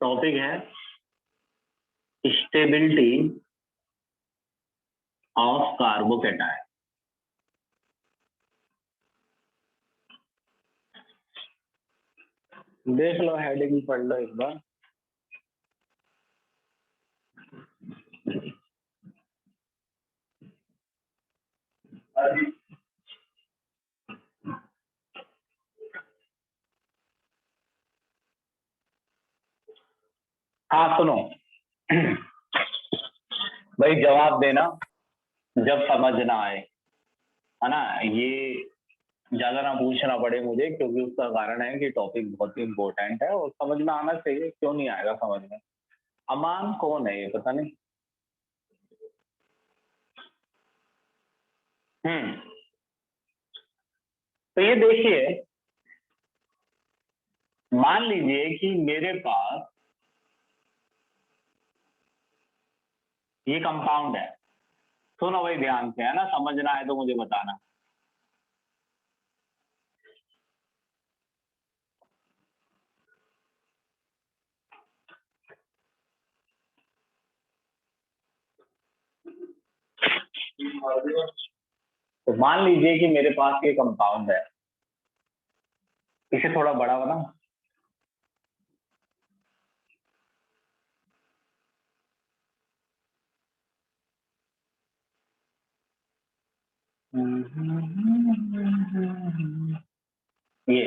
Topic है stability of carbocation. देख लो, heading पढ़ लो एक बार। हाँ सुनो भाई, जवाब देना जब समझ ना आए, है ना। ये ज्यादा ना पूछना पड़े मुझे, क्योंकि उसका कारण है कि टॉपिक बहुत ही इम्पोर्टेंट है और समझ में आना चाहिए। क्यों नहीं आएगा समझ में? अमान कौन है ये पता नहीं। हम्म तो ये देखिए, मान लीजिए कि मेरे पास ये कंपाउंड है। सुनो भाई ध्यान से, है ना, समझना है तो मुझे बताना। तो मान लीजिए कि मेरे पास ये कंपाउंड है, इसे थोड़ा बड़ा बना। ये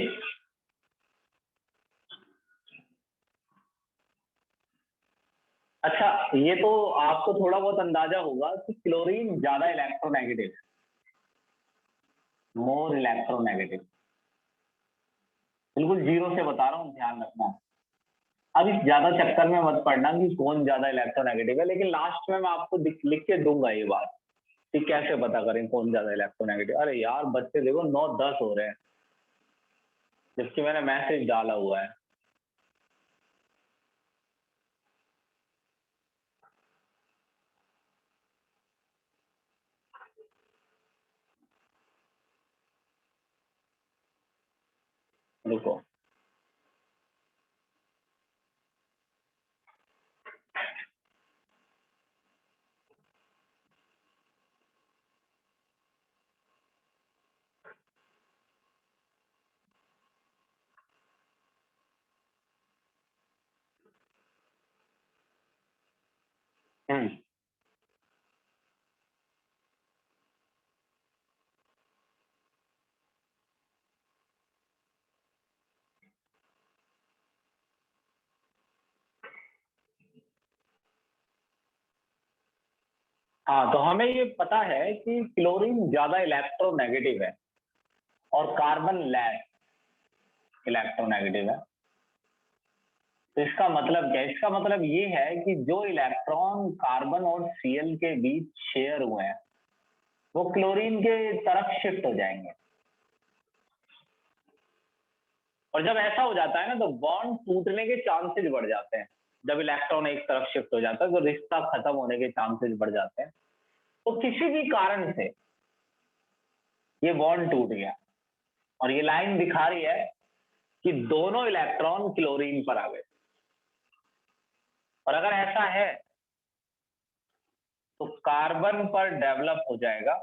अच्छा, ये तो आपको थोड़ा बहुत अंदाजा होगा कि क्लोरीन ज्यादा इलेक्ट्रोनेगेटिव, मोर इलेक्ट्रोनेगेटिव। बिल्कुल जीरो से बता रहा हूँ, ध्यान रखना। अब इस ज्यादा चक्कर में मत पड़ना कि कौन ज्यादा इलेक्ट्रोनेगेटिव है, लेकिन लास्ट में मैं आपको लिख के दूंगा ये बात कि कैसे पता करें कौन ज्यादा इलेक्ट्रोनेगेटिव। अरे यार बच्चे देखो 9-10 हो रहे हैं, जबकि मैंने मैसेज डाला हुआ है। रुको, हम्म हाँ, तो हमें ये पता है कि क्लोरीन ज्यादा इलेक्ट्रोनेगेटिव है और कार्बन लेस इलेक्ट्रोनेगेटिव है। तो इसका मतलब क्या है? इसका मतलब ये है कि जो इलेक्ट्रॉन कार्बन और सीएल के बीच शेयर हुए हैं, वो क्लोरीन के तरफ शिफ्ट हो जाएंगे। और जब ऐसा हो जाता है ना, तो बॉन्ड टूटने के चांसेस बढ़ जाते हैं। जब इलेक्ट्रॉन एक तरफ शिफ्ट हो जाता है तो रिश्ता खत्म होने के चांसेस बढ़ जाते हैं। तो किसी भी कारण से ये बॉन्ड टूट गया और ये लाइन दिखा रही है कि दोनों इलेक्ट्रॉन क्लोरीन पर आ गए। और अगर ऐसा है तो कार्बन पर डेवलप हो जाएगा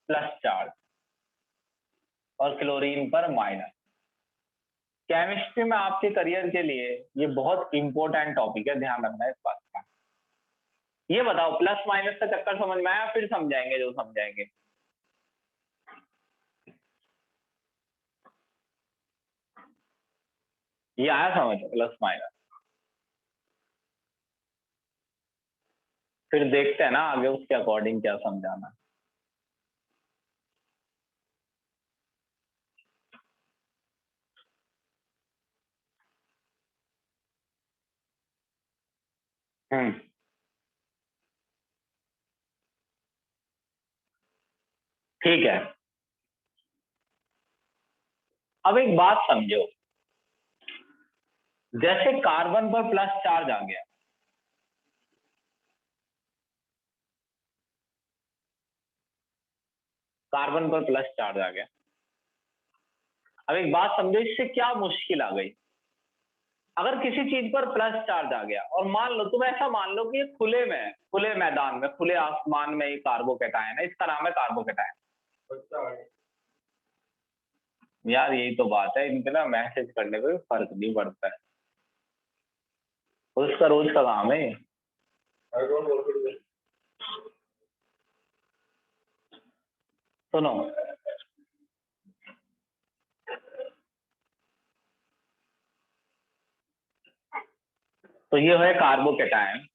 प्लस चार्ज और क्लोरीन पर माइनस। केमिस्ट्री में आपके करियर के लिए ये बहुत इंपॉर्टेंट टॉपिक है, ध्यान रखना है इस बात का। ये बताओ, प्लस माइनस का चक्कर समझ में आया? फिर समझाएंगे जो समझाएंगे। ये आया समझ, प्लस माइनस? फिर देखते हैं ना आगे उसके अकॉर्डिंग क्या समझाना। हम्म ठीक है। अब एक बात समझो, जैसे कार्बन पर प्लस चार्ज आ गया, कार्बन पर प्लस चार्ज आ गया। अब एक बात समझो, इससे क्या मुश्किल आ गई? अगर किसी चीज पर प्लस चार्ज आ गया और मान लो तुम ऐसा मान लो कि ये खुले में है, खुले मैदान में, खुले आसमान में ये कार्बोकेटायन है, इसका नाम है कार्बोकेटायन। यार यही तो बात है, इनके ना मैसेज करने पे फर्क नहीं पड़ता है, उसका रोज का काम है। सुनो, तो ये है कार्बोकेटायन।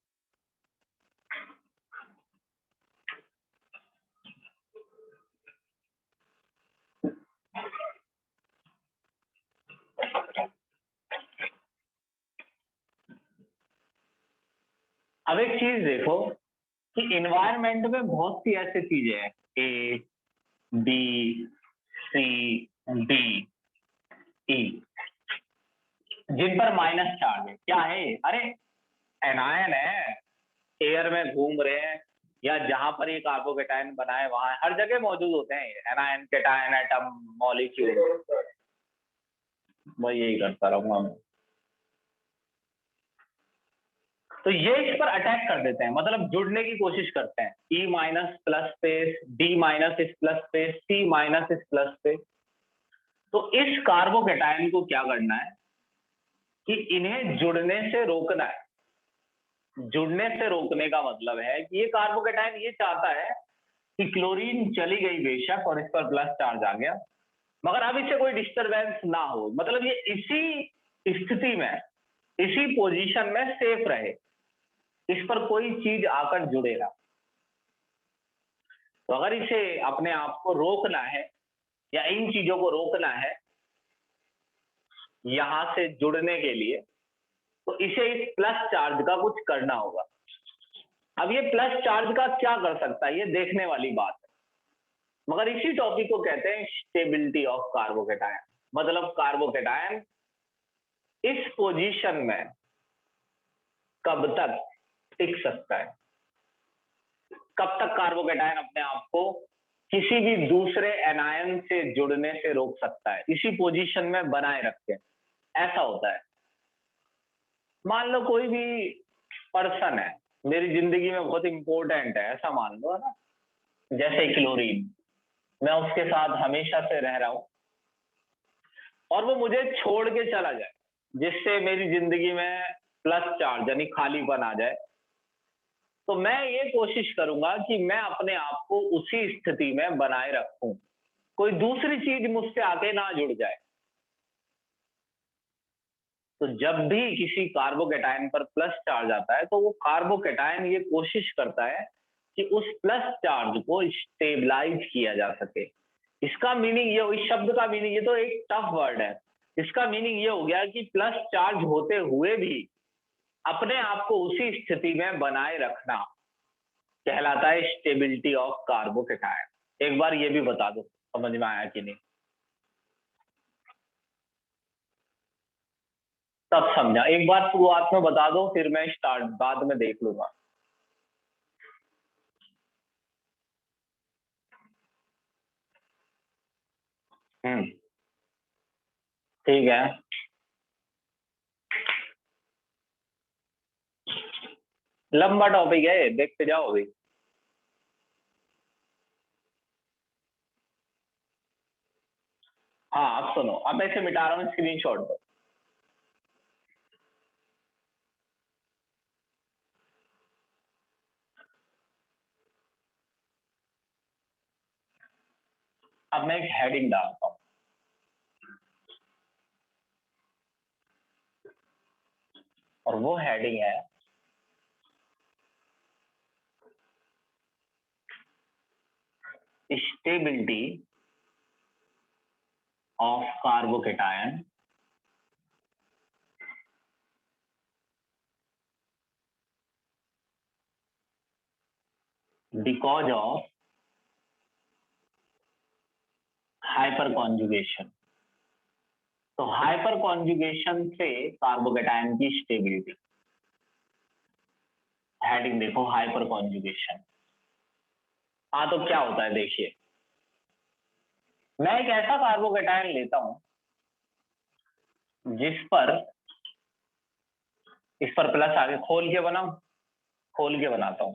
अब एक चीज देखो कि इन्वायरमेंट में बहुत सी ऐसी चीजें हैं, A B C D E, जिन पर माइनस चार्ज है। क्या है? अरे एनायन है, एयर में घूम रहे हैं, या जहां पर ये कार्बोकेटायन बना है वहां हर जगह मौजूद होते हैं एनायन, केटायन, एटम, मॉलिक्यूल। मैं यही करता रहूंगा मैं। तो ये इस पर अटैक कर देते हैं, मतलब जुड़ने की कोशिश करते हैं। E minus plus space, D minus इस प्लस स्पेस, सी माइनस इस प्लस स्पेस। तो इस कार्बोकेटायन को क्या करना है कि इन्हें जुड़ने से रोकना है। जुड़ने से रोकने का मतलब है कि ये कार्बोकेटायन ये चाहता है कि क्लोरीन चली गई बेशक और इस पर प्लस चार्ज आ गया, मगर अब इसे कोई डिस्टरबेंस ना हो, मतलब ये इसी स्थिति में, इसी पोजीशन में सेफ रहे, इस पर कोई चीज आकर जुड़े ना। तो अगर इसे अपने आप को रोकना है या इन चीजों को रोकना है यहां से जुड़ने के लिए, तो इसे इस प्लस चार्ज का कुछ करना होगा। अब ये प्लस चार्ज का क्या कर सकता है ये देखने वाली बात है, मगर इसी टॉपिक को कहते हैं स्टेबिलिटी ऑफ कार्बोकेटायन। मतलब कार्बोकेटायन इस पोजीशन में कब तक टिक सकता है, कब तक कार्बोकेटायन अपने आप को किसी भी दूसरे एनायन से जुड़ने से रोक सकता है, इसी पोजीशन में बनाए रख के। ऐसा होता है, मान लो कोई भी पर्सन है मेरी जिंदगी में बहुत इंपॉर्टेंट है, ऐसा मान लो, है ना, जैसे क्लोरीन, मैं उसके साथ हमेशा से रह रहा हूं और वो मुझे छोड़ के चला जाए, जिससे मेरी जिंदगी में प्लस चार्ज यानी खालीपन आ जाए, तो मैं ये कोशिश करूंगा कि मैं अपने आप को उसी स्थिति में बनाए रखूं, कोई दूसरी चीज मुझसे आके ना जुड़ जाए। तो जब भी किसी कार्बोकेटायन पर प्लस चार्ज आता है तो वो कार्बोकेटायन ये कोशिश करता है कि उस प्लस चार्ज को स्टेबलाइज किया जा सके। इसका मीनिंग ये, इस शब्द का मीनिंग, ये तो एक टफ वर्ड है, इसका मीनिंग ये हो गया कि प्लस चार्ज होते हुए भी अपने आप को उसी स्थिति में बनाए रखना कहलाता है स्टेबिलिटी ऑफ कार्बोकेटायन। एक बार ये भी बता दो, समझ में आया कि नहीं? तब समझा, एक बार शुरुआत में बता दो फिर मैं स्टार्ट बाद में देख लूंगा। ठीक है। लंबा टॉपिक है, देखते जाओ अभी। हाँ अब सुनो, अब मैं इसे मिटा रहा हूँ, स्क्रीनशॉट दो। अब मैं एक हेडिंग डालता हूँ, और वो हेडिंग है stability of carbocation because of hyper conjugation. तो हाइपर कॉन्जुगेशन से कार्बोकेटायन की स्टेबिलिटी। हेडिंग देखो, हाइपर कॉन्जुगेशन। हाँ तो क्या होता है देखिए, मैं एक ऐसा कार्बोकेटायन लेता हूं जिस पर इस पर प्लस आगे खोल के बनाऊं, खोल के बनाता हूं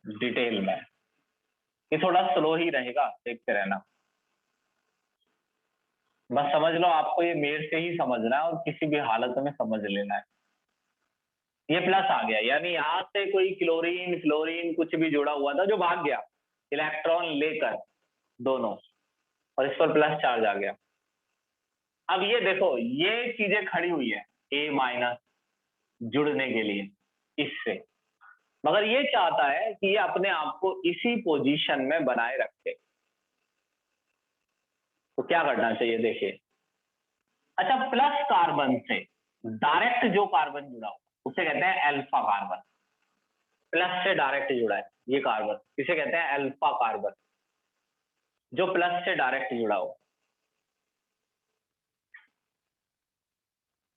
डिटेल में, ये थोड़ा स्लो ही रहेगा, देखते रहना। बस समझ लो आपको ये मेर से ही समझना है और किसी भी हालत में समझ लेना है। ये प्लस आ गया, यानी यहां से कोई क्लोरीन फ्लोरीन कुछ भी जुड़ा हुआ था जो भाग गया इलेक्ट्रॉन लेकर दोनों, और इस पर प्लस चार्ज आ गया। अब ये देखो ये चीजें खड़ी हुई है ए माइनस जुड़ने के लिए इससे, मगर ये चाहता है कि ये अपने आप को इसी पोजीशन में बनाए रखे। तो क्या करना चाहिए देखिए, अच्छा प्लस कार्बन से डायरेक्ट जो कार्बन जुड़ा हो उसे कहते हैं अल्फा कार्बन। प्लस से डायरेक्ट जुड़ा है ये कार्बन, इसे कहते हैं अल्फा कार्बन, जो प्लस से डायरेक्ट जुड़ा हो।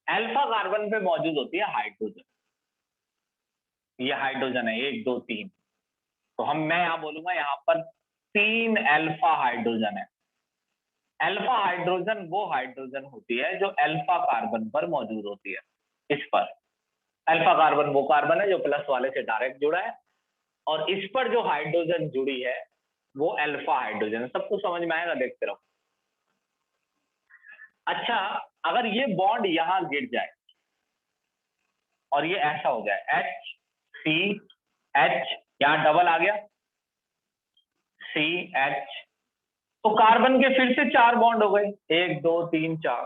अल्फा कार्बन पे मौजूद होती है हाइड्रोजन, ये हाइड्रोजन है 1 2 3, तो मैं यहां बोलूंगा यहाँ पर 3 अल्फा हाइड्रोजन है। अल्फा हाइड्रोजन वो हाइड्रोजन होती है जो अल्फा कार्बन पर मौजूद होती है। इस पर अल्फा कार्बन वो कार्बन है जो प्लस वाले से डायरेक्ट जुड़ा है, और इस पर जो हाइड्रोजन जुड़ी है वो अल्फा हाइड्रोजन है। सब कुछ समझ में आएगा, देखते रहो। अच्छा अगर ये बॉन्ड यहां गिर जाए और ये ऐसा हो जाए एच सी एच, यहां डबल आ गया सी एच, तो कार्बन के फिर से 4 बॉन्ड हो गए 1 2 3 4,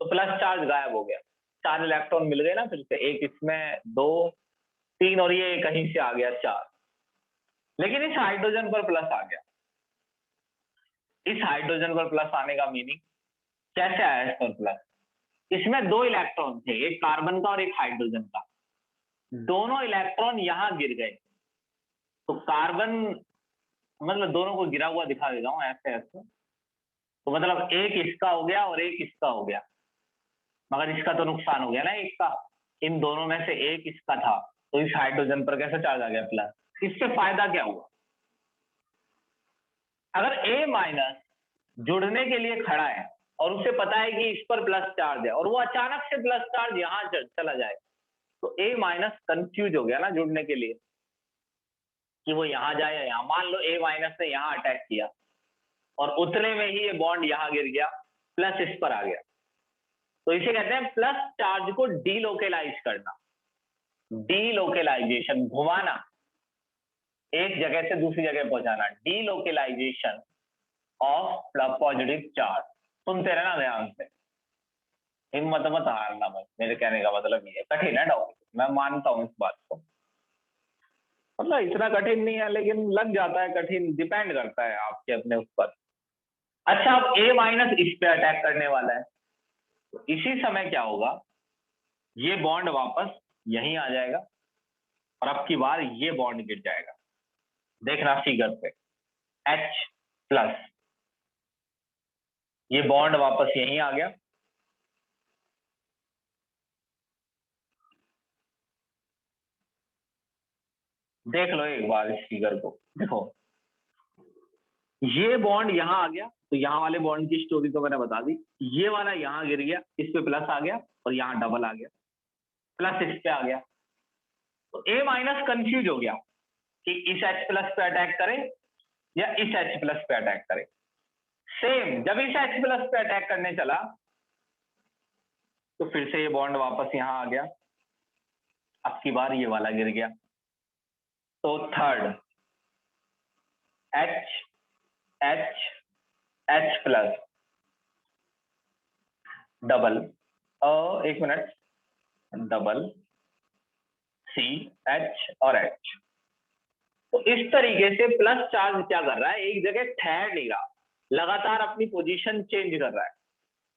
तो प्लस चार्ज गायब हो गया, 4 इलेक्ट्रॉन मिल गए ना फिर से, एक इसमें 2 3 और ये कहीं से आ गया 4, लेकिन इस हाइड्रोजन पर प्लस आ गया। इस हाइड्रोजन पर प्लस आने का मीनिंग कैसे आया इस पर प्लस, इसमें 2 इलेक्ट्रॉन थे, एक कार्बन का और एक हाइड्रोजन का, दोनों इलेक्ट्रॉन यहां गिर गए, तो कार्बन मतलब दोनों को गिरा हुआ दिखा देता हूं ऐसे ऐसे, तो मतलब एक इसका हो गया और एक इसका हो गया, मगर इसका तो नुकसान हो गया ना एक का, इन दोनों में से एक इसका था, तो इस हाइड्रोजन पर कैसे चार्ज आ गया प्लस। इससे फायदा क्या हुआ, अगर ए माइनस जुड़ने के लिए खड़ा है और उसे पता है कि इस पर प्लस चार्ज है और वो अचानक से प्लस चार्ज यहां चला जाए, तो ए माइनस कंफ्यूज हो गया ना जुड़ने के लिए कि वो यहां जाए या यहां। मान लो ए माइनस ने यहां अटैक किया और उतने में ही ये बॉन्ड यहां गिर गया, प्लस इस पर आ गया, तो इसे कहते हैं प्लस चार्ज को डीलोकेलाइज करना, डीलोकेलाइजेशन, घुमाना, एक जगह से दूसरी जगह पहुंचाना, डीलोकेलाइजेशन ऑफ पॉजिटिव चार्ज। सुनते रहना ध्यान से, हिम्मत मत हारना, बस मेरे कहने का मतलब ये कठिन है डॉक्टर, मैं मानता हूँ इस बात को, मतलब इतना कठिन नहीं है लेकिन लग जाता है कठिन, डिपेंड करता है आपके अपने ऊपर। अच्छा अब ए माइनस इस पे अटैक करने वाला है, तो इसी समय क्या होगा, ये बॉन्ड वापस यहीं आ जाएगा और अब की बार ये बॉन्ड गिर जाएगा, देखना फिगर पे H प्लस, ये बॉन्ड वापस यहीं आ गया, देख लो एक बार इस फिगर को, देखो ये बॉन्ड यहां आ गया, तो यहां वाले बॉन्ड की स्टोरी तो मैंने बता दी, ये वाला यहां गिर गया, इस पे प्लस आ गया और यहां डबल आ गया, प्लस इस पे आ गया, तो ए माइनस कंफ्यूज हो गया कि इस H प्लस पे अटैक करे या इस H प्लस पे अटैक करे। सेम जब इस H प्लस पे अटैक करने चला तो फिर से ये बॉन्ड वापस यहां आ गया, अब की बार ये वाला गिर गया, तो third H H H plus double, एक मिनट, डबल सी एच और एच, तो इस तरीके से प्लस चार्ज क्या कर रहा है, एक जगह ठहर नहीं रहा, लगातार अपनी पोजीशन चेंज कर रहा है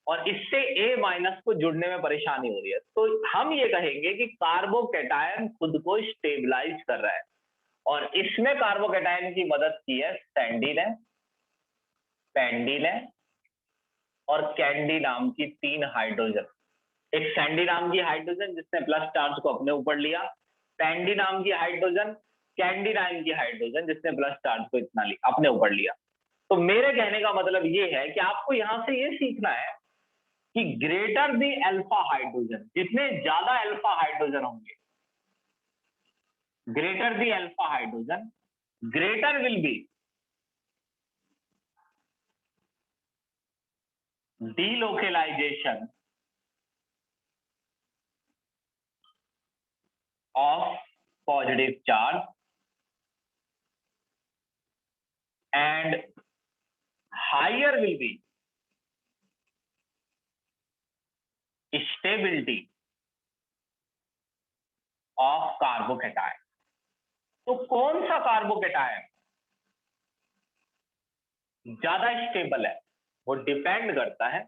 और इससे ए माइनस को जुड़ने में परेशानी हो रही है। तो हम ये कहेंगे कि कार्बोकैटायन खुद को स्टेबलाइज कर रहा है, और इसमें कार्बोकैटायन की मदद की है सैंडी ने, पैंडी ने और कैंडी नाम की 3 हाइड्रोजन। एक सैंडी नाम की हाइड्रोजन जिसने प्लस चार्ज को अपने ऊपर लिया, पैंडी नाम की हाइड्रोजन, कैंडी नाम की हाइड्रोजन जिसने प्लस चार्ज को इतना अपने ऊपर लिया। तो मेरे कहने का मतलब ये है कि आपको यहां से ये सीखना है कि ग्रेटर दी अल्फा हाइड्रोजन, जितने ज्यादा अल्फा हाइड्रोजन होंगे, greater the alpha hydrogen, greater will be delocalization of positive charge and higher will be stability of carbocation. तो कौन सा कार्बोकेटायन ज्यादा स्टेबल है, वो डिपेंड करता है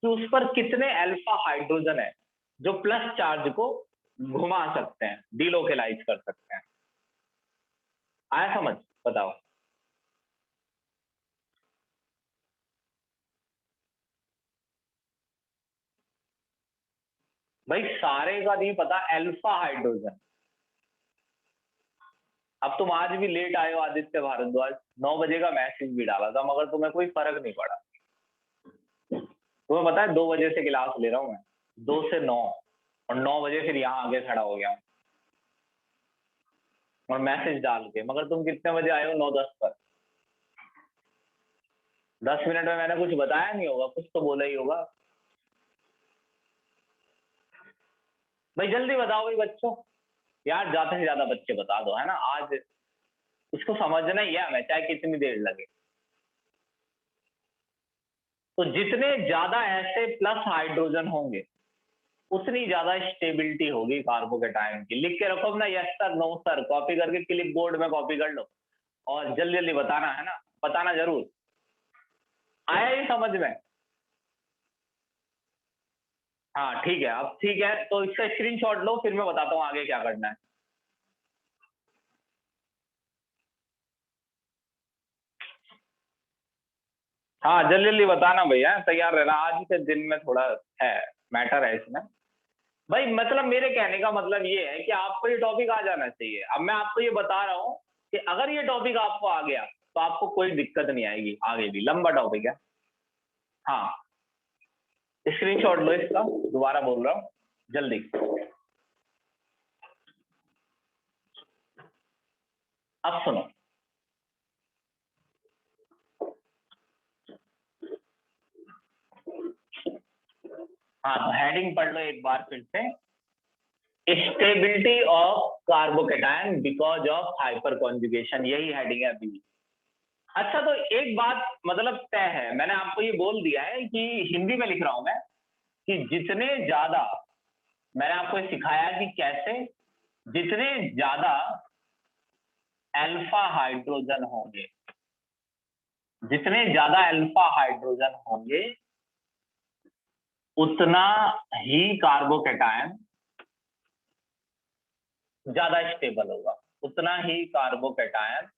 कि उस पर कितने अल्फा हाइड्रोजन है जो प्लस चार्ज को घुमा सकते हैं, डिलोकेलाइज कर सकते हैं। आया समझ? बताओ। भाई सारे का नहीं पता, अल्फा हाइड्रोजन। अब तुम आज भी लेट आए हो आदित्य भारद्वाज, 9 बजे का मैसेज भी डाला था मगर तुम्हें कोई फर्क नहीं पड़ा। तुम्हें पता है 2 बजे से क्लास ले रहा हूं मैं, 2 से 9, और 9 बजे फिर यहाँ आगे खड़ा हो गया और मैसेज डाल के, मगर तुम कितने बजे आए हो? 9:10 पर। 10 मिनट में मैंने कुछ बताया नहीं होगा, कुछ तो बोला ही होगा। भाई जल्दी बताओ भाई बच्चों, यार ज्यादा से ज्यादा बच्चे बता दो, है ना, आज इसको समझना ही है हमें, चाहे कितनी देर लगे। तो जितने ज्यादा ऐसे प्लस हाइड्रोजन होंगे उतनी ज्यादा स्टेबिलिटी होगी कार्बोकेटायन की। लिख के रखो अपना yes sir, no sir, copy करके क्लिप बोर्ड में कॉपी कर लो और जल्दी जल्दी बताना, है ना, बताना जरूर। आया ही समझ में? हाँ ठीक है, अब ठीक है, तो इसका स्क्रीनशॉट लो, फिर मैं बताता हूँ आगे क्या करना है। हाँ जल्दी जल्दी बताना भैया, तैयार रहना, आज के दिन में थोड़ा है, मैटर है इसमें। भाई मतलब मेरे कहने का मतलब ये है कि आपको ये टॉपिक आ जाना चाहिए। अब मैं आपको ये बता रहा हूँ कि अगर ये टॉपिक आपको आ गया तो आपको कोई दिक्कत नहीं आएगी, आगे भी लंबा टॉपिक है। हाँ स्क्रीनशॉट लो इसका, दोबारा बोल रहा हूँ, जल्दी। अब सुनो, हाँ तो हेडिंग पढ़ लो एक बार फिर से, stability of carbocation because of hyper conjugation, यही हेडिंग है अभी। अच्छा तो एक बात मतलब तय है, मैंने आपको ये बोल दिया है कि हिंदी में लिख रहा हूं मैं, कि जितने ज्यादा, मैंने आपको ये सिखाया कि कैसे, जितने ज्यादा अल्फा हाइड्रोजन होंगे, जितने ज्यादा अल्फा हाइड्रोजन होंगे उतना ही कार्बोकेटायन ज्यादा स्टेबल होगा, उतना ही कार्बोकेटायन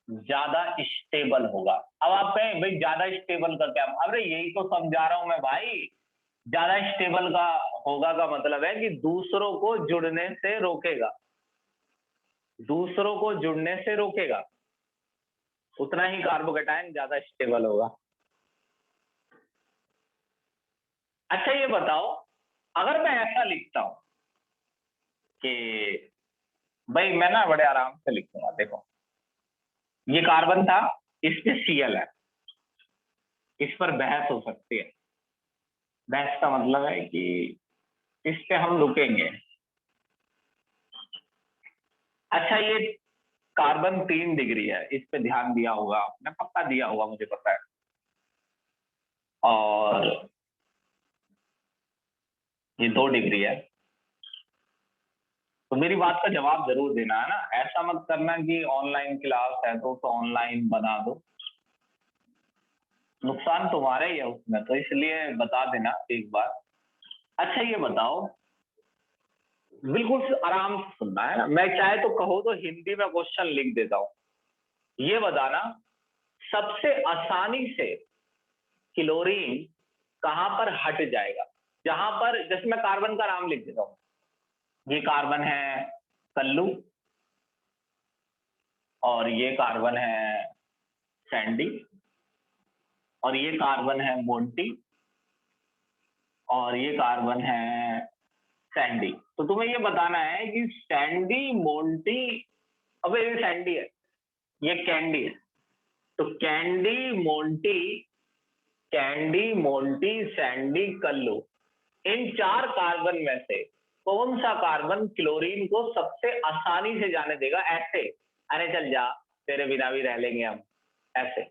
ज्यादा स्टेबल होगा। अब आप कहें भाई ज्यादा स्टेबल का क्या, अरे यही तो समझा रहा हूं मैं भाई। ज्यादा स्टेबल का होगा का मतलब है कि दूसरों को जुड़ने से रोकेगा, दूसरों को जुड़ने से रोकेगा, उतना ही कार्बोकेटायन ज्यादा स्टेबल होगा। अच्छा ये बताओ, अगर मैं ऐसा लिखता हूं कि भाई, मैं ना बड़े आराम से लिखूंगा, देखो ये कार्बन था, इस पे Cl है, इस पर बहस हो सकती है। बहस का मतलब है कि इस पे हम रुकेंगे। अच्छा ये कार्बन 3 डिग्री है, इस पे ध्यान दिया होगा आपने, पक्का दिया होगा, मुझे पता है। और ये 2 डिग्री है। तो मेरी बात का जवाब जरूर देना, है ना, ऐसा मत करना कि ऑनलाइन क्लास है तो ऑनलाइन बना दो, नुकसान तुम्हारा ही है उसमें, तो इसलिए बता देना एक बार। अच्छा ये बताओ, बिल्कुल आराम से सुनना, है ना, मैं चाहे तो कहो तो हिंदी में क्वेश्चन लिख देता हूँ। ये बताना सबसे आसानी से क्लोरीन कहां पर हट जाएगा, जहां पर, जैसे मैं कार्बन का नाम लिख देता हूं, ये कार्बन है कल्लू, और ये कार्बन है सैंडी, और ये कार्बन है मोंटी, और ये कार्बन है सैंडी। तो तुम्हें ये बताना है कि सैंडी मोंटी, अबे ये सैंडी है, ये कैंडी है। तो कैंडी मोंटी सैंडी कल्लू, इन 4 कार्बन में से कौन सा कार्बन क्लोरीन को सबसे आसानी से जाने देगा? ऐसे, अरे चल जा, तेरे बिना भी रह लेंगे हम, ऐसे।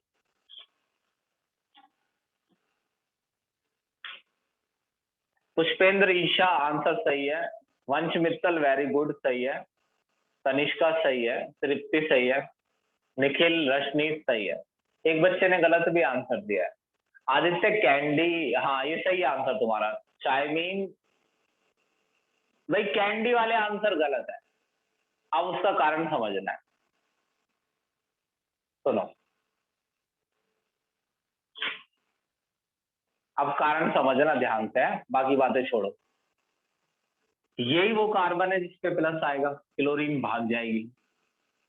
पुष्पेंद्र ईशा आंसर सही है। वंश मित्तल वेरी गुड, सही है। तनिष्का सही है। तृप्ति सही है। निखिल रशनी सही है। एक बच्चे ने गलत भी आंसर दिया है। आदित्य कैंडी, हाँ ये सही आंसर तुम्हारा। चाइमीन, भाई कैंडी वाले आंसर गलत है। अब उसका कारण समझना है, सुनो। अब कारण समझना ध्यान से है, बाकी बातें छोड़ो। यही वो कार्बन है जिसपे प्लस आएगा, क्लोरीन भाग जाएगी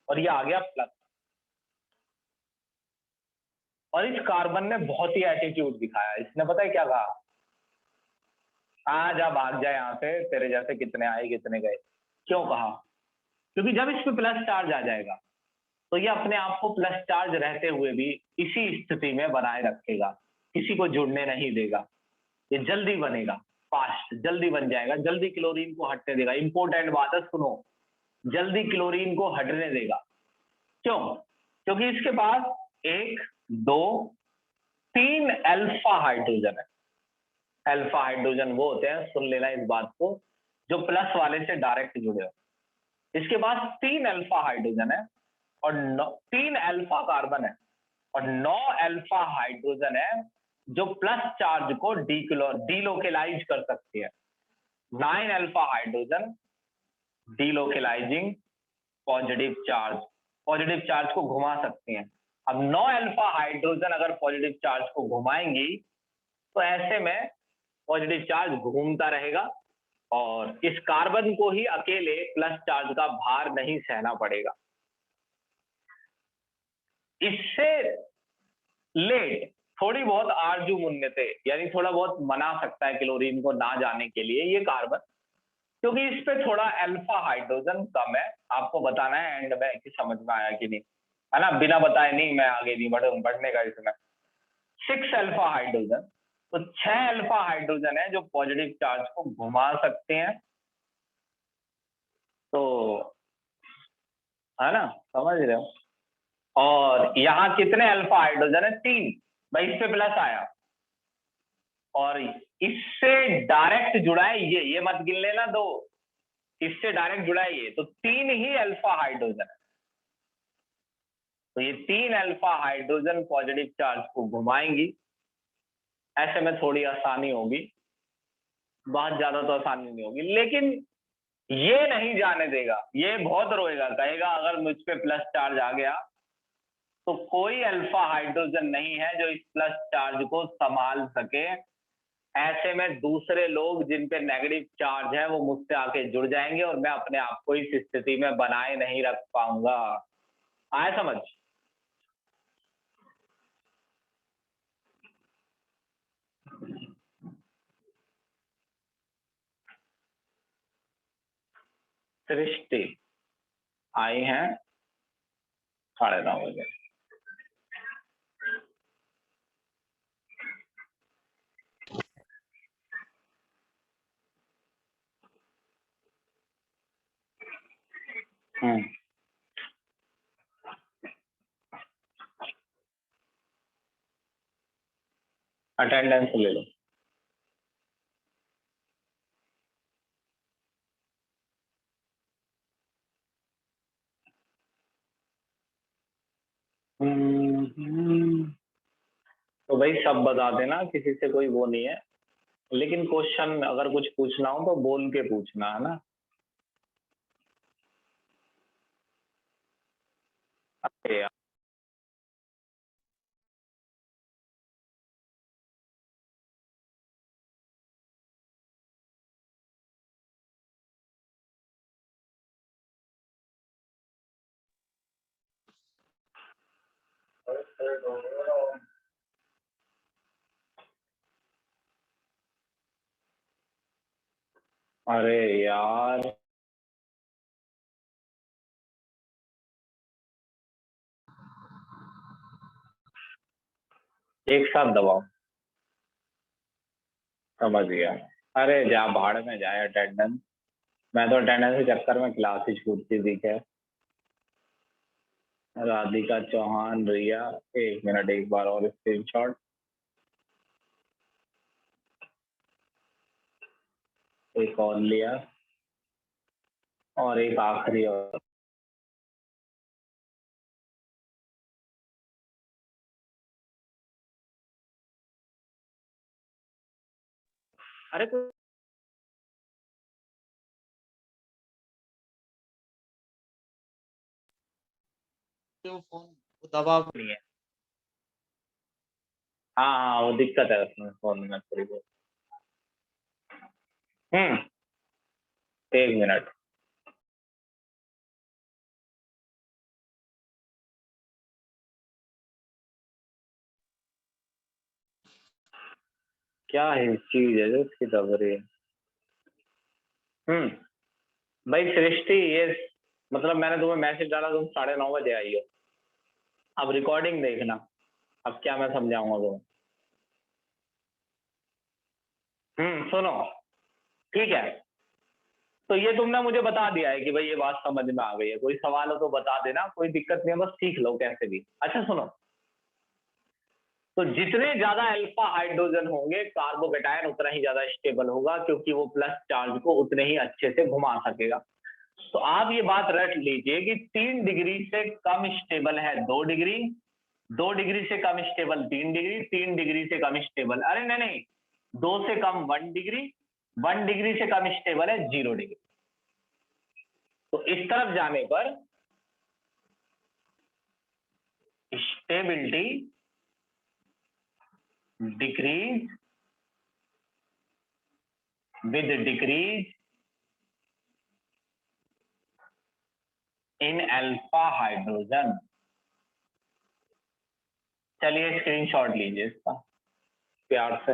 और ये आ गया प्लस। और इस कार्बन ने बहुत ही एटीट्यूड दिखाया। इसने पता है क्या कहा? आ जा, भाग जा यहाँ से, तेरे जैसे कितने आए कितने गए। क्यों कहा? क्योंकि जब इस पे प्लस चार्ज आ जाएगा तो ये अपने आप को प्लस चार्ज रहते हुए भी इसी स्थिति में बनाए रखेगा, किसी को जुड़ने नहीं देगा। ये जल्दी बनेगा, फास्ट, जल्दी बन जाएगा, जल्दी क्लोरीन को हटने देगा। इंपॉर्टेंट बात है, सुनो, जल्दी क्लोरीन को हटने देगा। क्यों? क्योंकि इसके पास 1 2 3 अल्फा हाइड्रोजन है। अल्फा हाइड्रोजन वो होते हैं, सुन लेना इस बात को, जो प्लस वाले से डायरेक्ट जुड़े हो। इसके पास 3 अल्फा हाइड्रोजन है और 3 अल्फा कार्बन है और 9 अल्फा हाइड्रोजन है जो प्लस चार्ज को डीलोकेलाइज कर सकती है। 9 अल्फा हाइड्रोजन डीलोकेलाइजिंग पॉजिटिव चार्ज को घुमा सकती हैं। अब 9 अल्फा हाइड्रोजन अगर पॉजिटिव चार्ज को घुमाएंगी तो ऐसे में पॉजिटिव चार्ज घूमता रहेगा और इस कार्बन को ही अकेले प्लस चार्ज का भार नहीं सहना पड़ेगा। इससे लेट थोड़ी बहुत आरजू मुन्नते, यानी थोड़ा बहुत मना सकता है क्लोरीन को ना जाने के लिए ये कार्बन, क्योंकि इस पे थोड़ा अल्फा हाइड्रोजन कम है। आपको बताना है एंड में कि समझ में आया कि नहीं, है ना? बिना बताए नहीं मैं आगे नहीं बढ़ने का इसमें। 6 अल्फा हाइड्रोजन, तो 6 अल्फा हाइड्रोजन है जो पॉजिटिव चार्ज को घुमा सकते हैं। तो है ना, समझ रहे हो? और यहाँ कितने अल्फा हाइड्रोजन है? 3। भाई इस पे प्लस आया और इससे डायरेक्ट जुड़ा है ये मत गिन लेना 2, इससे डायरेक्ट जुड़ा है ये, तो 3 ही अल्फा हाइड्रोजन है। तो ये 3 अल्फा हाइड्रोजन पॉजिटिव चार्ज को घुमाएंगी। ऐसे में थोड़ी आसानी होगी, बहुत ज्यादा तो आसानी नहीं होगी, लेकिन ये नहीं जाने देगा, ये बहुत रोएगा, कहेगा अगर मुझ पे प्लस चार्ज आ गया तो कोई अल्फा हाइड्रोजन नहीं है जो इस प्लस चार्ज को संभाल सके। ऐसे में दूसरे लोग जिन पे नेगेटिव चार्ज है वो मुझसे आके जुड़ जाएंगे और मैं अपने आप को इस स्थिति में बनाए नहीं रख पाऊंगा। आया समझ? सृष्टि आई हैं 9:30 बजे। अटेंडेंस ले लो। तो भाई सब बता देना, किसी से कोई वो नहीं है, लेकिन क्वेश्चन अगर कुछ पूछना हो तो बोल के पूछना, है ना? अरे यार। अरे यार, एक साथ दबाओ। समझ गया। अरे जा भाड़ में जाए अटेंडेंस। मैं तो अटेंडेंस के चक्कर में क्लास ही छूटती थी। क्या? राधिका चौहान, रिया। एक मिनट, एक बार और स्क्रीनशॉट। एक और लिया, और एक आखिरी और। अरे जो फोन दबा नहीं है। हाँ हाँ, वो दिक्कत है उसमें फोन में थोड़ी बहुत। हम्म। एक मिनट। क्या है चीज है जो उसकी दब रही है? हम्म। भाई सृष्टि, ये मतलब मैंने तुम्हें मैसेज डाला, तुम 9:30 बजे आई हो। अब रिकॉर्डिंग देखना। अब क्या मैं समझाऊंगा तुम्हें। सुनो। ठीक है। तो ये तुमने मुझे बता दिया है कि भाई ये बात समझ में आ गई है। कोई सवाल हो तो बता देना, कोई दिक्कत नहीं है, बस सीख लो कैसे भी। अच्छा सुनो। तो जितने ज्यादा अल्फा हाइड्रोजन होंगे, कार्बोकेटायन उतना ही ज्यादा स्टेबल होगा, क्योंकि वो प्लस चार्ज को उतने ही अच्छे से घुमा सकेगा। तो आप ये बात रट लीजिए कि 3 डिग्री से कम स्टेबल है 2 डिग्री, 2 डिग्री से कम स्टेबल 3 डिग्री, 3 डिग्री से कम स्टेबल, अरे नहीं नहीं, 2 से कम 1 डिग्री, 1 डिग्री से कम स्टेबल है 0 डिग्री। तो इस तरफ जाने पर stability decrease with decrease in alpha hydrogen. चलिए स्क्रीनशॉट लीजिए इसका प्यार से।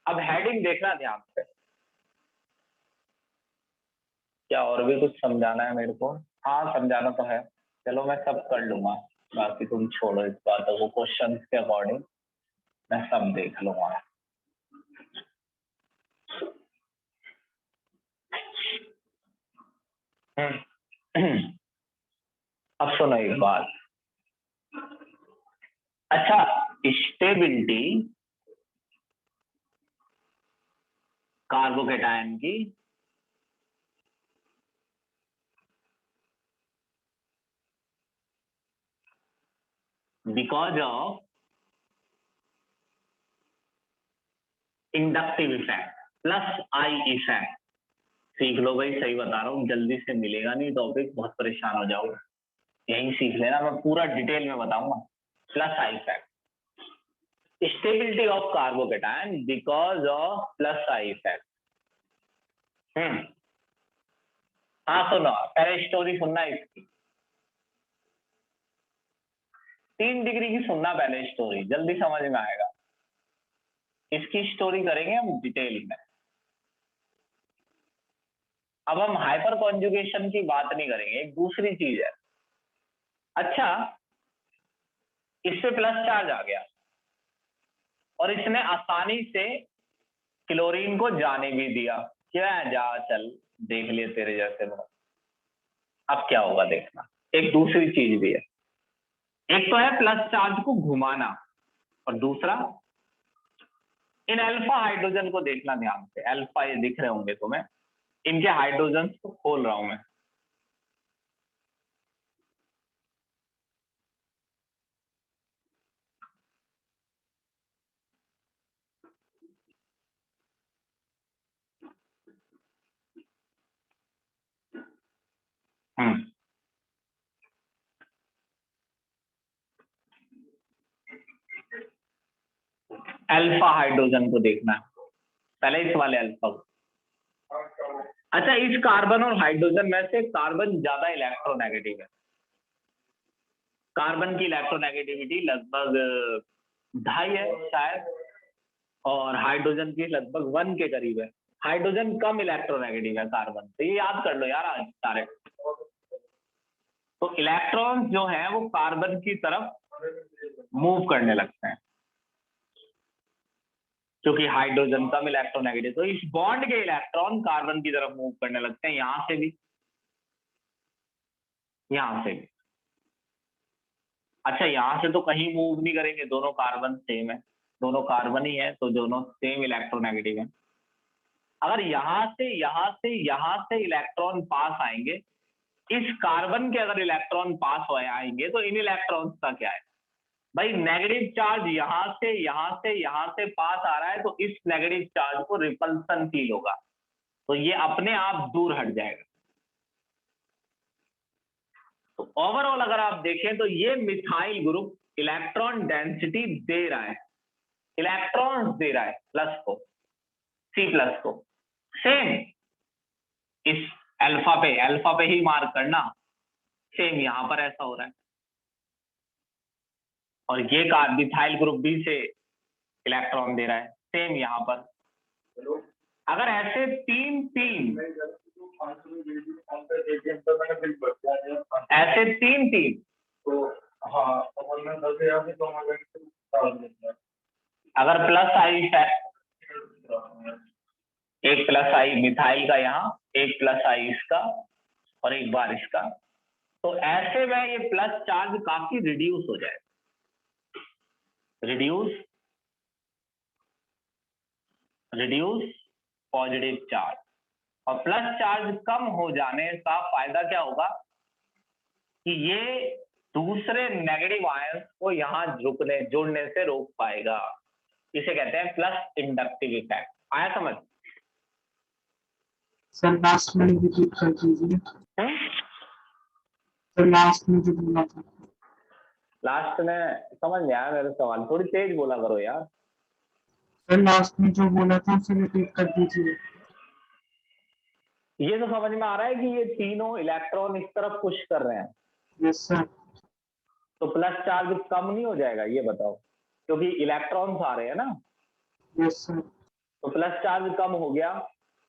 अब हेडिंग देखना ध्यान से। क्या और भी कुछ समझाना है मेरे को? हाँ समझाना तो है। चलो मैं सब कर लूंगा। बाकी तुम छोड़ो इस बात को, क्वेश्चन के अकॉर्डिंग मैं सब देख लूंगा। अब सुनो एक बात। अच्छा, स्टेबिलिटी कार्बोकेटायन की because of inductive effect plus I effect. सीख लो भाई, सही बता रहा हूँ, जल्दी से मिलेगा नहीं टॉपिक, बहुत परेशान हो जाओगे। यही सीख लेना, मैं पूरा डिटेल में बताऊंगा। Plus I effect, stability of carbocation because of plus I effect. हम्म। हाँ सुनो, पहले स्टोरी सुनना इसकी। 3 डिग्री की सुनना पहले स्टोरी, जल्दी समझ में आएगा। इसकी स्टोरी करेंगे हम डिटेल में। अब हम हाइपर कॉन्जुगेशन की बात नहीं करेंगे, एक दूसरी चीज है। अच्छा, इस पे प्लस चार्ज आ गया और इसने आसानी से क्लोरीन को जाने भी दिया। क्या है, जा चल, देख लिए तेरे जैसे लोग। अब क्या होगा देखना। एक दूसरी चीज भी है। एक तो है प्लस चार्ज को घुमाना, और दूसरा इन अल्फा हाइड्रोजन को देखना ध्यान से। अल्फा ये दिख रहे होंगे तुम्हें, इनके हाइड्रोजन को खोल रहा हूं मैं। हम्म। अल्फा हाइड्रोजन को देखना है पहले, इस वाले अल्फा को। अच्छा, इस कार्बन और हाइड्रोजन में से कार्बन ज्यादा इलेक्ट्रोनेगेटिव है। कार्बन की इलेक्ट्रोनेगेटिविटी लगभग 2.5 है शायद, और हाइड्रोजन की लगभग 1 के करीब है। हाइड्रोजन कम इलेक्ट्रोनेगेटिव है कार्बन से, ये याद कर लो यार आज सारे। तो इलेक्ट्रॉन्स जो हैं वो कार्बन की तरफ मूव करने लगते हैं क्योंकि हाइड्रोजन कम इलेक्ट्रोनेगेटिव। तो इस बॉन्ड के इलेक्ट्रॉन कार्बन की तरफ मूव करने लगते हैं, यहां से भी, यहां से भी। अच्छा, यहां से तो कहीं मूव नहीं करेंगे, दोनों कार्बन सेम है, दोनों कार्बन ही है, तो दोनों सेम इलेक्ट्रोनेगेटिव है। अगर यहां से इलेक्ट्रॉन पास आएंगे, इस कार्बन के अगर इलेक्ट्रॉन पास हो आएंगे, तो इन इलेक्ट्रॉन्स का क्या है भाई, नेगेटिव चार्ज यहां से पास आ रहा है, तो इस नेगेटिव चार्ज को रिपल्सन फील होगा, तो ये अपने आप दूर हट जाएगा। तो ओवरऑल अगर आप देखें तो ये मिथाइल ग्रुप इलेक्ट्रॉन डेंसिटी दे रहा है, इलेक्ट्रॉन्स दे रहा है प्लस को, C+ को। सेम इस अल्फा पे ही मार्क करना, सेम यहां पर ऐसा हो रहा है। और ये मिथाइल ग्रुप B से इलेक्ट्रॉन दे रहा है, सेम यहां पर। अगर ऐसे तीन अगर प्लस आई, एक प्लस आई मिथाइल का यहाँ, एक प्लस आई इसका, और एक बार इसका, तो ऐसे में ये प्लस चार्ज काफी रिड्यूस हो जाए, रिड्यूस पॉजिटिव चार्ज। और प्लस चार्ज कम हो जाने का फायदा क्या होगा कि ये दूसरे नेगेटिव आयंस को यहाँ जुड़ने से रोक पाएगा। इसे कहते हैं प्लस इंडक्टिव इफेक्ट। आया समझ? सर लास्ट में रिपीट कर दीजिए। सर लास्ट में जो बोला था, लास्ट में समझ नहीं आया मेरे सवाल, थोड़ी तेज बोला करो यार। सर लास्ट में जो बोला था उसे रिपीट कर दीजिए। ये तो समझ में आ रहा है कि ये तीनों इलेक्ट्रॉन इस तरफ पुश कर रहे हैं, यस सर। तो प्लस चार्ज कम नहीं हो जाएगा ये बताओ, क्योंकि इलेक्ट्रॉन्स आ रहे हैं ना। Yes sir. तो प्लस चार्ज कम हो गया,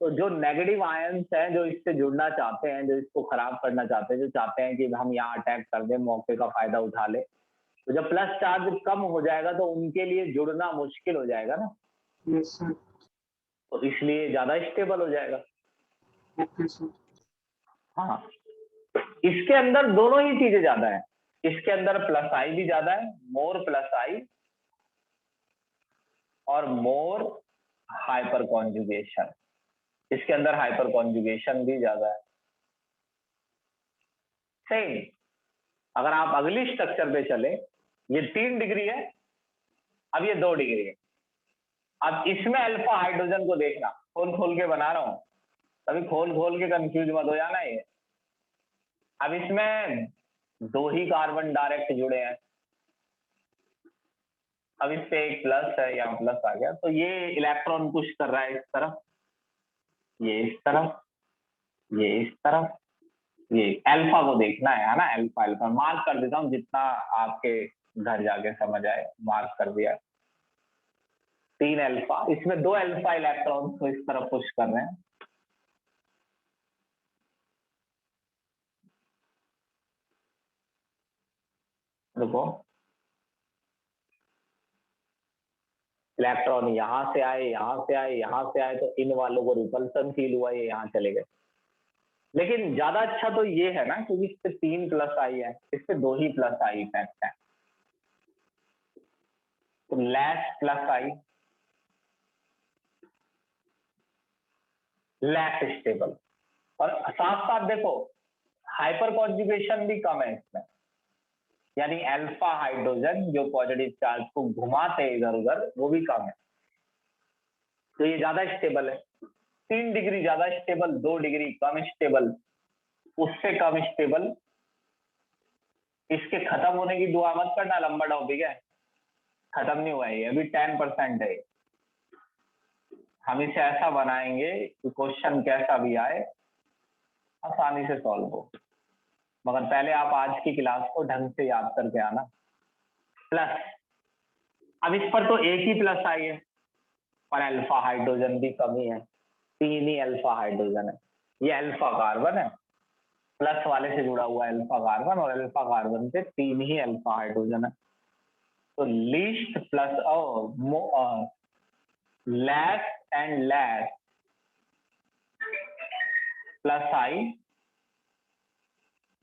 तो जो नेगेटिव आयंस हैं जो इससे जुड़ना चाहते हैं, जो इसको खराब करना चाहते हैं, जो चाहते हैं कि हम यहाँ अटैक कर दें, मौके का फायदा उठा ले, तो जब प्लस चार्ज कम हो जाएगा तो उनके लिए जुड़ना मुश्किल हो जाएगा ना। Yes sir. तो इसलिए ज्यादा स्टेबल हो जाएगा। Okay sir. हाँ, इसके अंदर दोनों ही चीजें ज्यादा है, इसके अंदर प्लस आई भी ज्यादा है, मोर प्लस आई, और मोर हाइपर कॉन्जुगेशन, इसके अंदर हाइपर कॉन्जुगेशन भी ज्यादा है। सेम अगर आप अगली स्ट्रक्चर पे चले, ये 3 डिग्री है, अब ये 2 डिग्री है। अब इसमें अल्फा हाइड्रोजन को देखना, खोल के बना रहा हूं, तभी खोल के कंफ्यूज मत हो जाना ये। अब इसमें 2 ही कार्बन डायरेक्ट जुड़े हैं, अब इस पे एक प्लस है, यहाँ प्लस आ गया, तो ये इलेक्ट्रॉन पुश कर रहा है इस तरफ, ये इस तरफ, ये इस तरफ, ये अल्फा को देखना है ना। अल्फा मार्क कर देता हूँ, जितना आपके घर जाके समझ आए, मार्क कर दिया। 3 अल्फा, इसमें 2 अल्फा इलेक्ट्रॉन को इस तरफ पुश कर रहे हैं, देखो इलेक्ट्रॉन यहां से आए, तो इन वालों को रिपल्सन फील हुआ, ये यहाँ चले गए। लेकिन ज्यादा अच्छा तो ये है ना, क्योंकि इस पे 3 प्लस आई है, इस पे 2 ही प्लस आई इफेक्ट है, तो लेस प्लस आई, लेस स्टेबल। और साथ साथ देखो हाइपर कॉन्जुगेशन भी कम है इसमें, यानी अल्फा हाइड्रोजन जो पॉजिटिव चार्ज को घुमाते इधर उधर, वो भी कम है, तो ये ज्यादा स्टेबल है। 3 डिग्री ज्यादा स्टेबल, 2 डिग्री कम स्टेबल, उससे कम स्टेबल। इसके खत्म होने की दुआ मत करना, लंबा टॉपिक है, खत्म नहीं हुआ है, अभी 10% है। हम इसे ऐसा बनाएंगे कि क्वेश्चन कैसा भी आए आसानी से सॉल्व हो। मगर पहले आप आज की क्लास को ढंग से याद करके आना। प्लस, अब इस पर तो एक ही प्लस आई है और अल्फा हाइड्रोजन भी कम ही है, 3 ही अल्फा हाइड्रोजन है। ये अल्फा कार्बन है, प्लस वाले से जुड़ा हुआ अल्फा कार्बन, और अल्फा कार्बन से 3 ही अल्फा हाइड्रोजन है। तो least plus less and less plus I,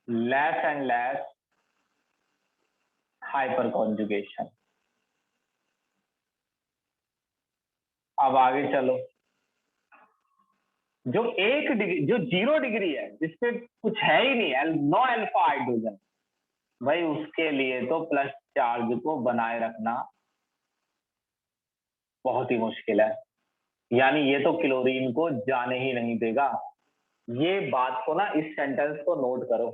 less and less hyper conjugation. अब आगे चलो, जो 1 डिग्री, जो 0 डिग्री है, जिसपे कुछ है ही नहीं, नो अल्फा हाइड्रोजन, भाई उसके लिए तो प्लस चार्ज को बनाए रखना बहुत ही मुश्किल है। यानी ये तो क्लोरीन को जाने ही नहीं देगा। ये बात को ना, इस सेंटेंस को नोट करो,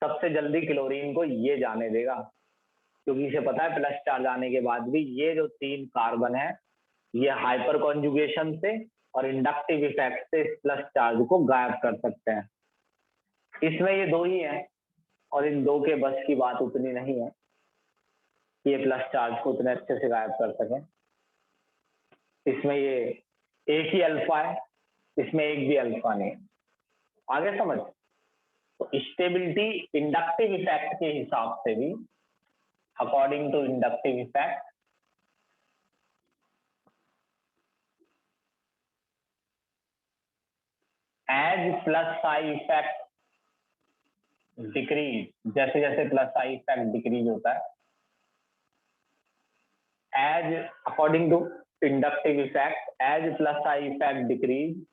सबसे जल्दी क्लोरीन को ये जाने देगा, क्योंकि इसे पता है प्लस चार्ज आने के बाद भी ये जो 3 कार्बन है, ये हाइपर कॉन्जुगेशन से और इंडक्टिव इफेक्ट से इस प्लस चार्ज को गायब कर सकते हैं। इसमें ये 2 ही है, और इन 2 के बस की बात उतनी नहीं है कि ये प्लस चार्ज को उतने अच्छे से गायब कर सकें। इसमें ये एक ही अल्फा है, इसमें एक भी अल्फा नहीं है। आगे समझ। तो स्टेबिलिटी इंडक्टिव इफेक्ट के हिसाब से भी, according to inductive effect, as plus I effect decrease, जैसे जैसे प्लस आई इफेक्ट डिक्रीज होता है, as according to inductive effect, as plus I effect decrease,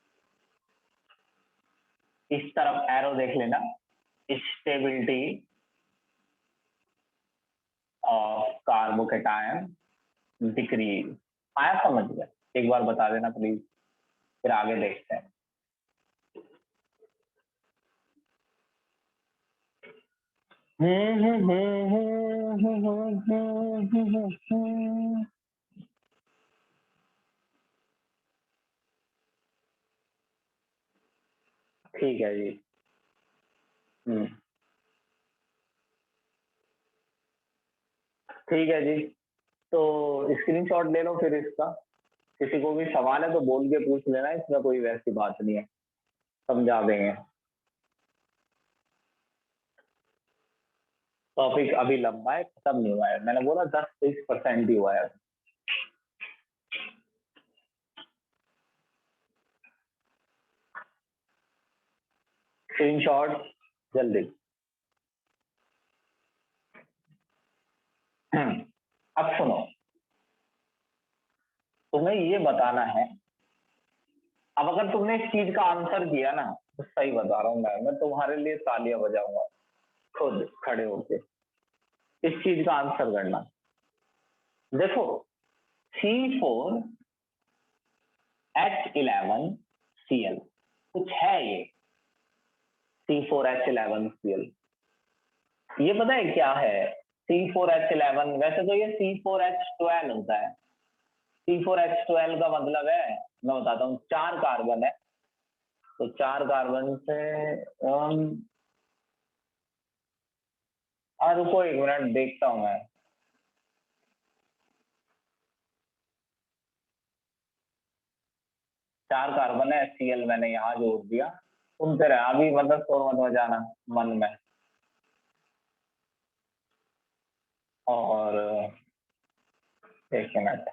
इस तरफ एरो देख लेना, स्टेबिलिटी ऑफ कार्बोकेटायन डिक्रीज। आया समझ गया? एक बार बता देना प्लीज, फिर आगे देखते हैं। ठीक है जी। ठीक है जी, तो स्क्रीनशॉट ले लो फिर इसका। किसी को भी सवाल है तो बोल के पूछ लेना, इसमें कोई वैसी बात नहीं है, समझा देंगे। टॉपिक अभी लंबा है, खत्म नहीं हुआ है, मैंने बोला 10-20% ही हुआ है। स्क्रीनशॉट जल्दी। अब सुनो, तुम्हें ये बताना है, अब अगर तुमने इस चीज का आंसर किया ना, तो सही बता रहा हूँ मैं तुम्हारे लिए तालियां बजाऊंगा खुद खड़े होके। इस चीज का आंसर करना। देखो, C4H11Cl कुछ है ये, C4H11Cl, ये पता है क्या है? C4H11, वैसे तो ये C4H12 होता है। C4H12 का मतलब है, मैं बताता हूँ, 4 कार्बन है, तो 4 कार्बन से रुको 1 मिनट देखता हूँ मैं। चार कार्बन है, Cl मैंने यहाँ जोड़ दिया। सुनते रहे अभी, मतलब शोर मत मचाना मन में। और एक मिनट,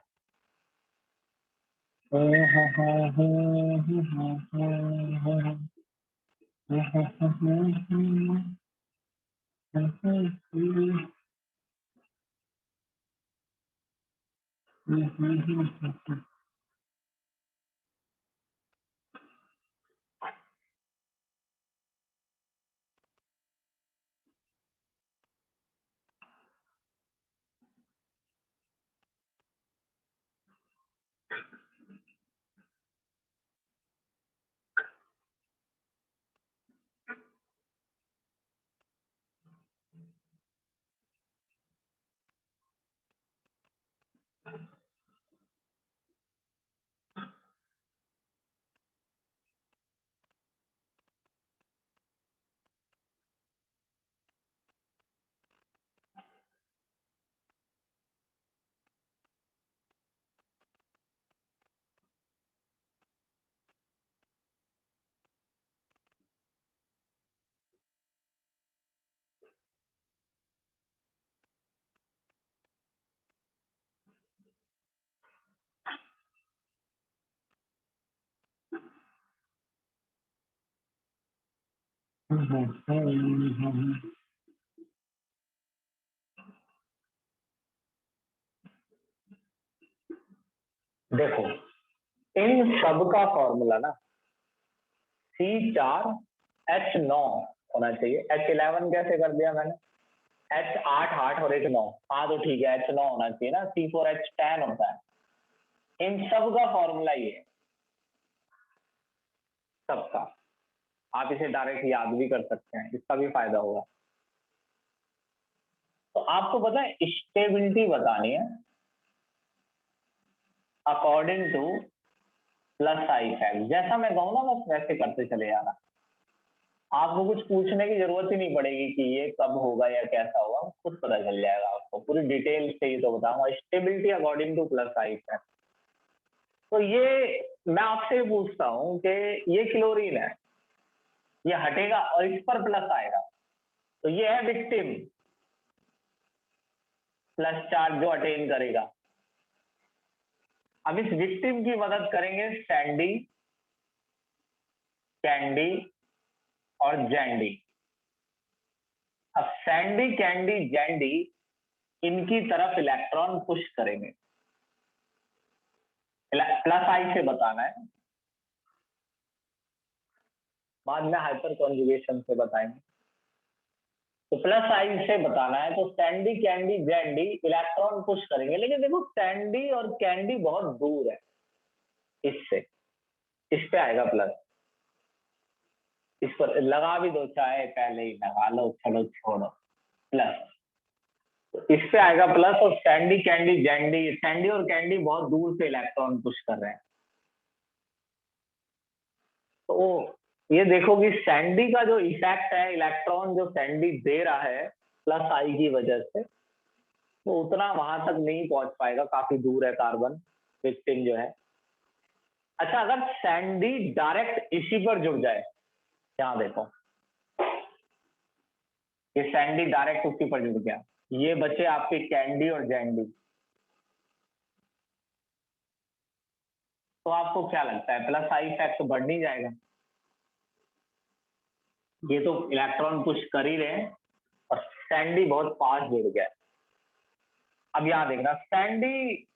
देखो इन सब का फॉर्मूला ना C4H9 होना चाहिए। H11 कैसे कर दिया मैंने? H8 और एक 9, हाँ तो ठीक है H9 होना चाहिए ना, C4H10 होता है। इन सब का फॉर्मूला ये है सबका। आप इसे डायरेक्ट याद भी कर सकते हैं, इसका भी फायदा होगा। तो आपको पता है स्टेबिलिटी बतानी है अकॉर्डिंग टू प्लस आई फैक्ट। जैसा मैं कहूँ ना बस वैसे करते चले जाना, आपको कुछ पूछने की जरूरत ही नहीं पड़ेगी कि ये कब होगा या कैसा होगा, खुद पता चल जाएगा आपको। पूरी डिटेल से ही तो बताऊंगा, स्टेबिलिटी अकॉर्डिंग टू प्लस आई फैक्ट। तो ये मैं आपसे पूछता हूँ कि ये क्लोरीन है, ये हटेगा और इस पर प्लस आएगा, तो ये है विक्टिम, प्लस चार्ज जो अटेन करेगा। अब इस विक्टिम की मदद करेंगे सैंडी, कैंडी और जैंडी। अब सैंडी, कैंडी, जैंडी इनकी तरफ इलेक्ट्रॉन पुश करेंगे। प्लस आई से बताना है, बाद में हाइपर कॉन्जुगेशन से बताएंगे। तो प्लस आई से बताना है, तो सैंडी, कैंडी, जैंडी इलेक्ट्रॉन पुश करेंगे। लेकिन देखो सैंडी और कैंडी बहुत दूर है इससे, इस पे आएगा प्लस। इस पर लगा भी दो, चाहे पहले ही लगा लो, चलो छोड़ो, प्लस। तो इस पे आएगा प्लस। और सैंडी, कैंडी, जैंडी, सैंडी और कैंडी बहुत दूर से इलेक्ट्रॉन पुश कर रहे हैं। तो ये देखो कि सैंडी का जो इफेक्ट है, इलेक्ट्रॉन जो सैंडी दे रहा है प्लस आई की वजह से, वो उतना वहां तक नहीं पहुंच पाएगा, काफी दूर है कार्बन विक्टिम जो है। अच्छा, अगर सैंडी डायरेक्ट इसी पर जुड़ जाए, यहाँ देखो ये सैंडी डायरेक्ट उसी पर जुड़ गया, ये बचे आपके कैंडी और जैंडी, तो आपको क्या लगता है प्लस आई इफेक्ट तो बढ़ नहीं जाएगा? ये तो इलेक्ट्रॉन पुश कर ही रहे हैं और सैंडी बहुत पास जुड़ गया। अब यहां देखना, सैंडी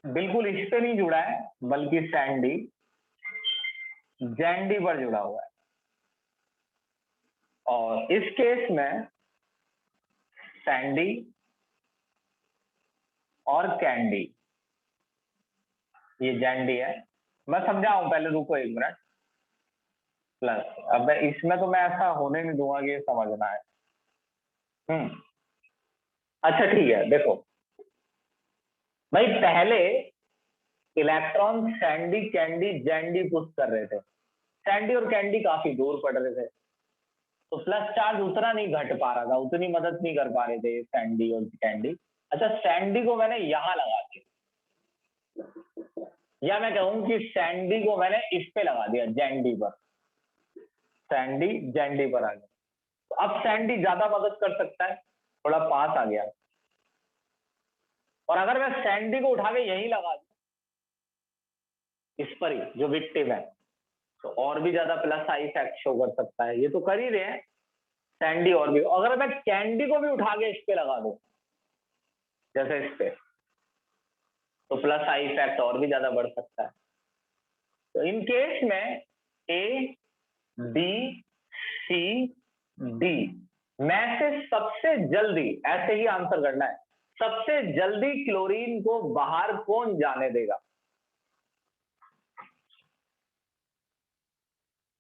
बिल्कुल इस पे नहीं जुड़ा है, बल्कि सैंडी जैंडी पर जुड़ा हुआ है। और इस केस में सैंडी और कैंडी, ये जैंडी है। मैं समझाऊं पहले, रुको एक मिनट। प्लस, अब इसमें तो मैं ऐसा होने नहीं दूंगा कि ये समझना है। अच्छा ठीक है, देखो भाई पहले इलेक्ट्रॉन सैंडी, कैंडी, जैंडी पुश कर रहे थे, सैंडी और कैंडी काफी दूर पड़ रहे थे, तो प्लस चार्ज उतना नहीं घट पा रहा था, उतनी मदद नहीं कर पा रहे थे सैंडी और कैंडी। अच्छा, सैंडी को मैंने यहां लगा दिया, या मैं कहूं कि सैंडी को मैंने इस पे लगा दिया, जैंडी पर, सैंडी जैंडी पर आ गया। तो अब सैंडी ज्यादा मदद कर सकता है, थोड़ा पास आ गया। और अगर मैं सैंडी को उठा के यहीं लगा दूं, इस पर ही जो विक्टिम है, तो और भी ज्यादा प्लस आई इफेक्ट शो कर सकता है। ये तो कर ही रहे हैं सैंडी, और भी। अगर मैं कैंडी को भी उठा के इस पे लगा दूं, जैसे इस पे, तो प्लस आई इफेक्ट और भी ज्यादा बढ़ सकता है। तो इन केस में ए, बी, सी, डी में से सबसे जल्दी, ऐसे ही आंसर करना है, सबसे जल्दी क्लोरीन को बाहर कौन जाने देगा?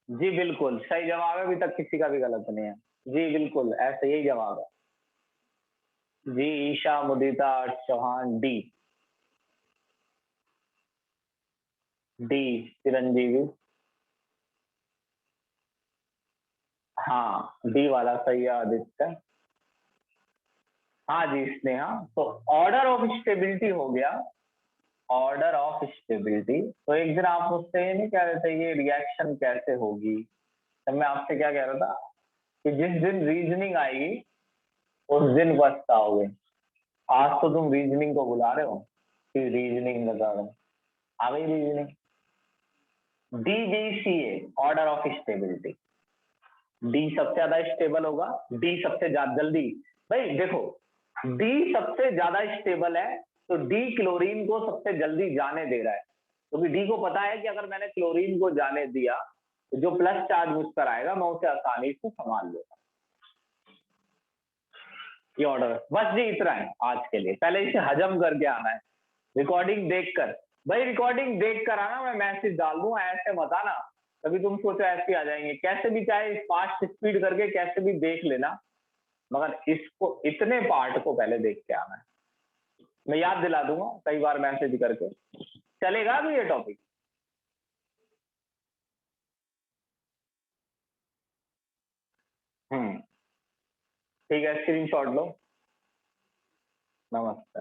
जी बिल्कुल सही जवाब है, अभी तक किसी का भी गलत नहीं है। जी बिल्कुल ऐसे यही जवाब है। जी ईशा, मुदिता चौहान, डी, डी चिरंजीवी, हाँ डी वाला सही है आदित्य। हाँ जी स्नेहा। तो ऑर्डर ऑफ स्टेबिलिटी हो गया, ऑर्डर ऑफ स्टेबिलिटी। तो एक दिन आप मुझसे ये नहीं कह रहे थे ये रिएक्शन कैसे होगी, तब मैं आपसे क्या कह रहा था कि जिस दिन रीजनिंग आएगी उस दिन पछताओगे। आज तो तुम रीजनिंग को बुला रहे हो कि रीजनिंग बता रहे हो, आ गई reasoning. DBCA order of stability, D सबसे ज्यादा स्टेबल होगा, डी सबसे ज्यादा जल्दी, भाई देखो डी सबसे ज्यादा स्टेबल है तो डी क्लोरीन को सबसे जल्दी जाने दे रहा है, क्योंकि डी को पता है कि अगर मैंने क्लोरीन को जाने दिया तो जो प्लस चार्ज मुझ पर आएगा मैं उसे आसानी से संभाल लूंगा। ये ऑर्डर बस जी, इतना है आज के लिए, पहले इसे हजम करके आना है, रिकॉर्डिंग देखकर, भाई रिकॉर्डिंग देखकर आना, मैं मैसेज डाल दूंगा ऐसे मत आना, कभी तुम सोचो ऐसे आ जाएंगे, कैसे भी चाहे फास्ट स्पीड करके कैसे भी देख लेना, मगर इसको इतने पार्ट को पहले देख के आना है। मैं याद दिला दूंगा कई बार मैसेज करके, चलेगा भी ये टॉपिक? ठीक है, स्क्रीनशॉट लो। नमस्ते।